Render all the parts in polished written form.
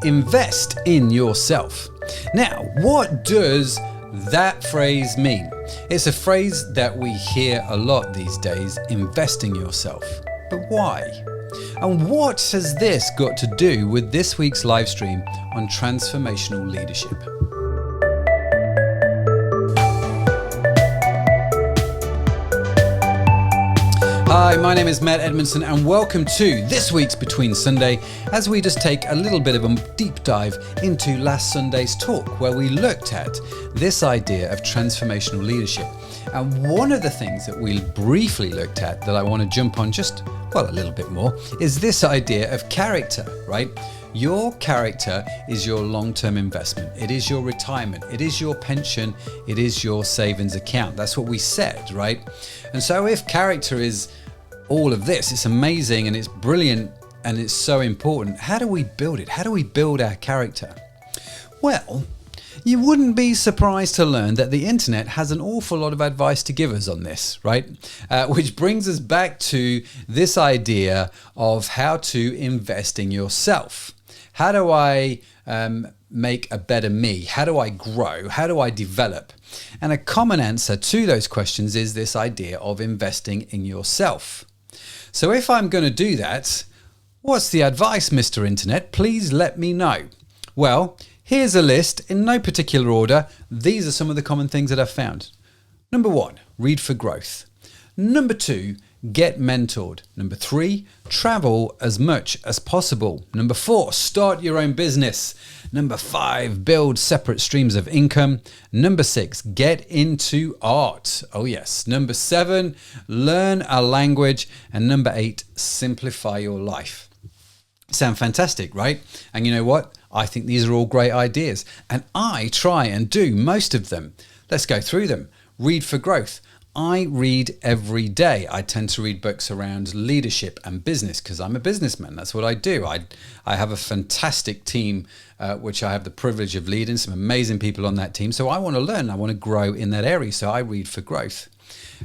Invest in yourself. Now, what does that phrase mean? It's a phrase that we hear a lot these days, investing yourself. But why? And what has this got to do with this week's live stream on transformational leadership? Hi, my name is Matt Edmondson and welcome to this week's Between Sunday as we just take a little bit of a deep dive into last Sunday's talk where we looked at this idea of transformational leadership. And one of the things that we briefly looked at that I want to jump on a little bit more is this idea of character, right? Your character is your long-term investment. It is your retirement. It is your pension. It is your savings account. That's what we said, right? And so if character is all of this, it's amazing and it's brilliant and it's so important. How do we build it? How do we build our character? Well, you wouldn't be surprised to learn that the internet has an awful lot of advice to give us on this, right? Which brings us back to this idea of how to invest in yourself. How do I make a better me? How do I grow? How do I develop? And a common answer to those questions is this idea of investing in yourself. So if I'm going to do that, what's the advice, Mr. Internet? Please let me know. Well, here's a list in no particular order. These are some of the common things that I've found. Number 1, read for growth. Number 2, get mentored. Number 3, travel as much as possible. Number 4, start your own business. Number 5, build separate streams of income. Number 6, get into art. Oh yes. Number 7, learn a language. And number 8, simplify your life. Sound fantastic, right? And you know what? I think these are all great ideas. And I try and do most of them. Let's go through them. Read for growth. I read every day. I tend to read books around leadership and business because I'm a businessman. That's what I do. I have a fantastic team, which I have the privilege of leading, some amazing people on that team. So I want to learn. I want to grow in that area. So I read for growth.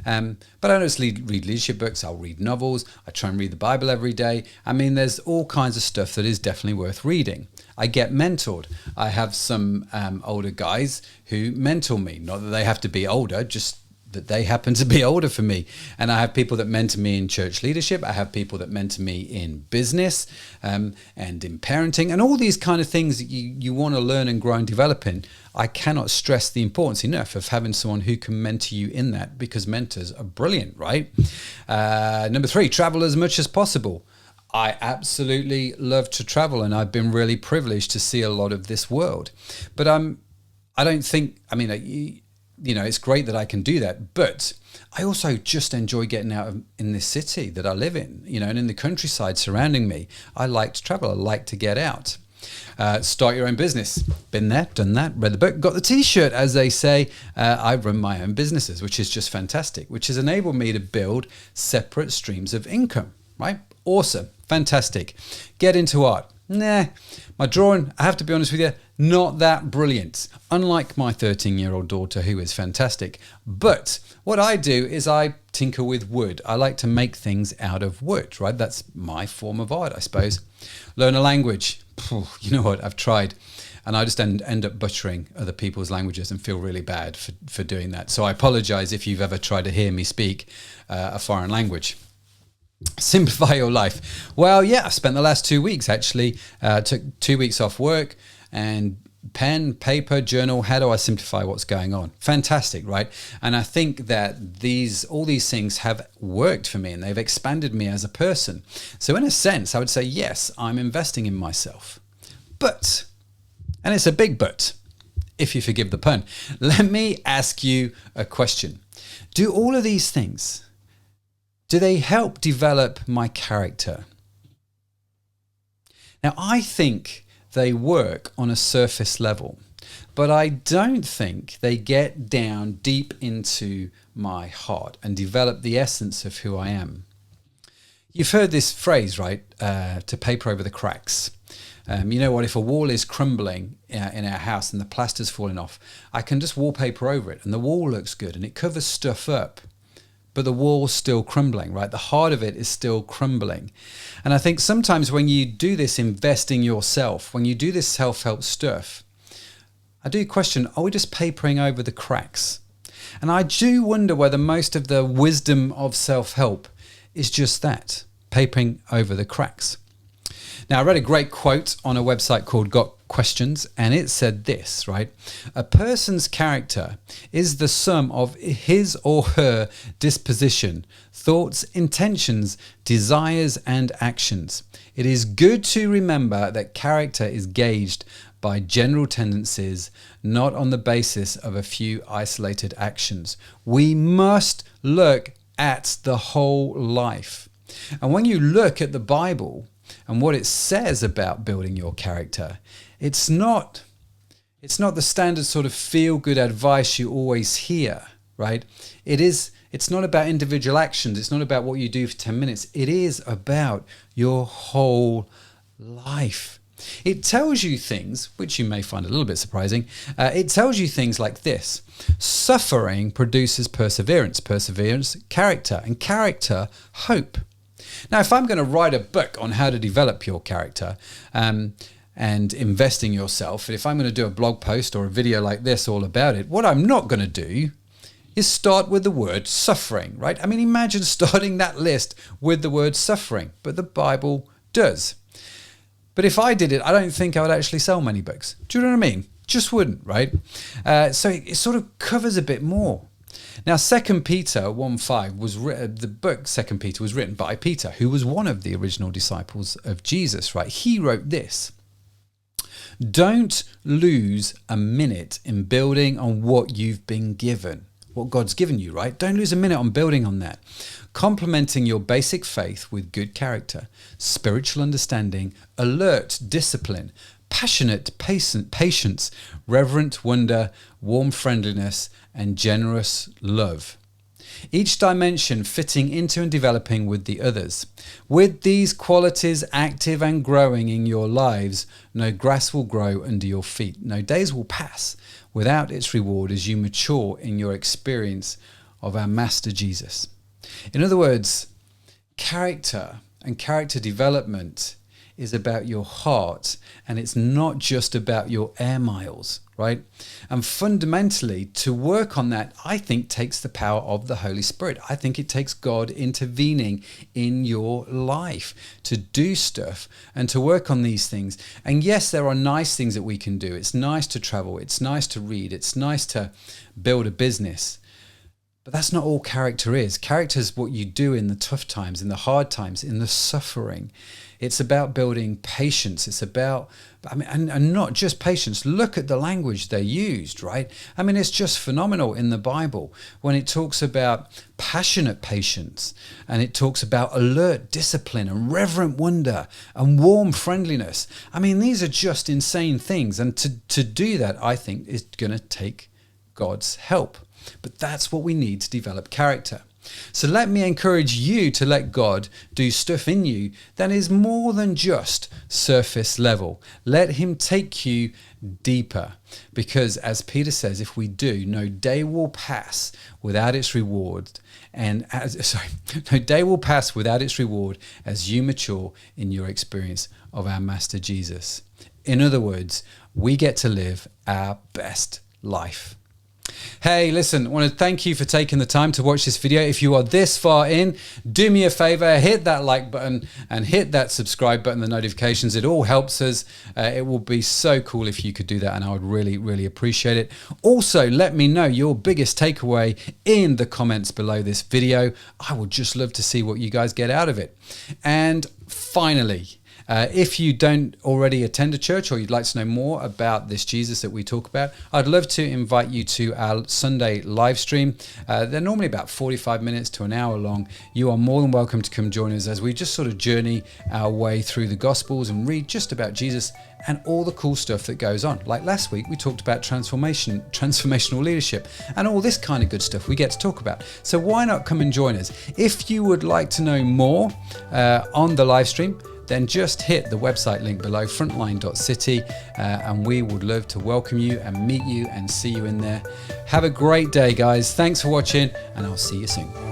But I don't just read leadership books. I'll read novels. I try and read the Bible every day. I mean, there's all kinds of stuff that is definitely worth reading. I get mentored. I have some older guys who mentor me. Not that they have to be older, just that they happen to be older for me. And I have people that mentor me in church leadership. I have people that mentor me in business and in parenting and all these kind of things that you want to learn and grow and develop in. I cannot stress the importance enough of having someone who can mentor you in that because mentors are brilliant, right? Number 3, travel as much as possible. I absolutely love to travel and I've been really privileged to see a lot of this world. But I don't think, it's great that I can do that, but I also just enjoy getting out in this city that I live in, and in the countryside surrounding me. I like to travel. I like to get out. Start your own business. Been there, done that, read the book, got the t-shirt, as they say. I run my own businesses, which is just fantastic, which has enabled me to build separate streams of income, right? Awesome. Fantastic. Get into art. Nah, my drawing, I have to be honest with you, not that brilliant. Unlike my 13-year-old daughter, who is fantastic. But what I do is I tinker with wood. I like to make things out of wood, right? That's my form of art, I suppose. Learn a language. You know what? I've tried. And I just end up butchering other people's languages and feel really bad for doing that. So I apologize if you've ever tried to hear me speak a foreign language. Simplify your life. Well, yeah, I spent the last 2 weeks actually, took 2 weeks off work and pen, paper, journal. How do I simplify what's going on? Fantastic, right? And I think that all these things have worked for me and they've expanded me as a person. So in a sense, I would say, yes, I'm investing in myself. But, and it's a big but, if you forgive the pun, let me ask you a question. Do all of these things, do they help develop my character? Now, I think they work on a surface level, but I don't think they get down deep into my heart and develop the essence of who I am. You've heard this phrase, right? To paper over the cracks. You know what? If a wall is crumbling in our house and the plaster's falling off, I can just wallpaper over it and the wall looks good and it covers stuff up. but the wall's still crumbling, right? The heart of it is still crumbling. And I think sometimes when you do this investing yourself, when you do this self-help stuff, I do question, are we just papering over the cracks? And I do wonder whether most of the wisdom of self-help is just that, papering over the cracks. Now, I read a great quote on a website called Got Questions, and it said this, right? A person's character is the sum of his or her disposition, thoughts, intentions, desires, and actions. It is good to remember that character is gauged by general tendencies, not on the basis of a few isolated actions. We must look at the whole life. And when you look at the Bible and what it says about building your character, it's not the standard sort of feel-good advice you always hear, right? It's not about individual actions. It's not about what you do for 10 minutes. It is about your whole life. It tells you things, which you may find a little bit surprising. It tells you things like this. Suffering produces perseverance, perseverance, character, and character, hope. Now, if I'm going to write a book on how to develop your character and invest in yourself, if I'm going to do a blog post or a video like this all about it, what I'm not going to do is start with the word suffering, right? I mean, imagine starting that list with the word suffering, but the Bible does. But if I did it, I don't think I would actually sell many books. Do you know what I mean? Just wouldn't, right? So it sort of covers a bit more. Now, 2 Peter 1:5 was the book 2 Peter was written by Peter, who was one of the original disciples of Jesus, right? He wrote this. Don't lose a minute in building on what you've been given, what God's given you, right? Don't lose a minute on building on that. Complementing your basic faith with good character, spiritual understanding, alert discipline, passionate patience, reverent wonder, warm friendliness, and generous love. Each dimension fitting into and developing with the others. With these qualities active and growing in your lives, no grass will grow under your feet. No days will pass without its reward as you mature in your experience of our Master Jesus. In other words, character and character development is about your heart, and it's not just about your air miles, right? And fundamentally, to work on that, I think takes the power of the Holy Spirit. I think it takes God intervening in your life to do stuff and to work on these things. And yes, there are nice things that we can do. It's nice to travel. It's nice to read. It's nice to build a business. But that's not all character is. Character is what you do in the tough times, in the hard times, in the suffering. It's about building patience. It's about, and not just patience. Look at the language they used, right? I mean, it's just phenomenal in the Bible when it talks about passionate patience, and it talks about alert discipline and reverent wonder and warm friendliness. I mean, these are just insane things. And to do that, I think, is going to take God's help. But that's what we need to develop character. So let me encourage you to let God do stuff in you that is more than just surface level. Let him take you deeper. Because as Peter says, if we do, no day will pass without its reward. No day will pass without its reward as you mature in your experience of our Master Jesus. In other words, we get to live our best life. Hey, listen, I want to thank you for taking the time to watch this video. If you are this far in, do me a favor, hit that like button and hit that subscribe button, the notifications. It all helps us. It will be so cool if you could do that, and I would really, really appreciate it. Also, let me know your biggest takeaway in the comments below this video. I would just love to see what you guys get out of it. And finally, if you don't already attend a church or you'd like to know more about this Jesus that we talk about, I'd love to invite you to our Sunday live stream. They're normally about 45 minutes to an hour long. You are more than welcome to come join us as we just sort of journey our way through the Gospels and read just about Jesus and all the cool stuff that goes on. Like last week, we talked about transformational leadership and all this kind of good stuff we get to talk about. So why not come and join us? If you would like to know more on the live stream, then just hit the website link below, frontline.city, and we would love to welcome you and meet you and see you in there. Have a great day, guys. Thanks for watching, and I'll see you soon.